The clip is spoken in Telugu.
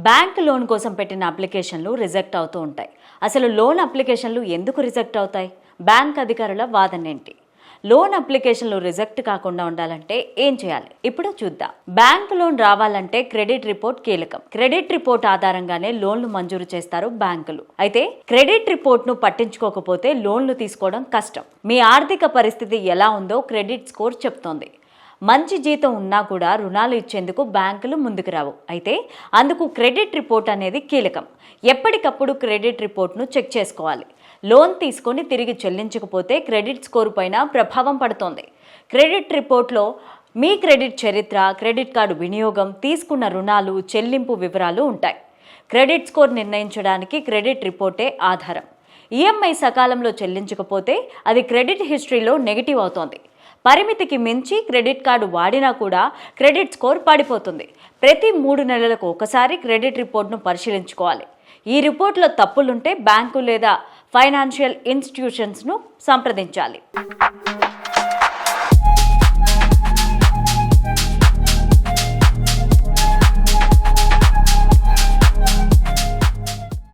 బ్యాంక్ లోన్ కోసం పెట్టిన అప్లికేషన్లు రిజెక్ట్ అవుతూ ఉంటాయి. అసలు లోన్ అప్లికేషన్లు ఎందుకు రిజెక్ట్ అవుతాయి? బ్యాంక్ అధికారుల వాదన ఏంటి? లోన్ అప్లికేషన్లు రిజెక్ట్ కాకుండా ఉండాలంటే ఏం చేయాలి? ఇప్పుడు చూద్దాం. బ్యాంక్ లోన్ రావాలంటే క్రెడిట్ రిపోర్ట్ కీలకం. క్రెడిట్ రిపోర్ట్ ఆధారంగానే లోన్లు మంజూరు చేస్తారు బ్యాంకులు. అయితే క్రెడిట్ రిపోర్ట్ ను పట్టించుకోకపోతే లోన్లు తీసుకోవడం కష్టం. మీ ఆర్థిక పరిస్థితి ఎలా ఉందో క్రెడిట్ స్కోర్ చెప్తోంది. మంచి జీతం ఉన్నా కూడా రుణాలు ఇచ్చేందుకు బ్యాంకులు ముందుకు రావు. అయితే అందుకు క్రెడిట్ రిపోర్ట్ అనేది కీలకం. ఎప్పటికప్పుడు క్రెడిట్ రిపోర్ట్ను చెక్ చేసుకోవాలి. లోన్ తీసుకొని తిరిగి చెల్లించకపోతే క్రెడిట్ స్కోర్ పైన ప్రభావం పడుతోంది. క్రెడిట్ రిపోర్ట్లో మీ క్రెడిట్ చరిత్ర, క్రెడిట్ కార్డు వినియోగం, తీసుకున్న రుణాలు, చెల్లింపు వివరాలు ఉంటాయి. క్రెడిట్ స్కోర్ నిర్ణయించడానికి క్రెడిట్ రిపోర్టే ఆధారం. ఈఎంఐ సకాలంలో చెల్లించకపోతే అది క్రెడిట్ హిస్టరీలో నెగిటివ్ అవుతోంది. పరిమితికి మించి క్రెడిట్ కార్డు వాడినా కూడా క్రెడిట్ స్కోర్ పడిపోతుంది. ప్రతి 3 నెలలకు ఒకసారి క్రెడిట్ రిపోర్ట్ను పరిశీలించుకోవాలి. ఈ రిపోర్ట్లో తప్పులుంటే బ్యాంకు లేదా ఫైనాన్షియల్ ఇన్స్టిట్యూషన్స్ను సంప్రదించాలి.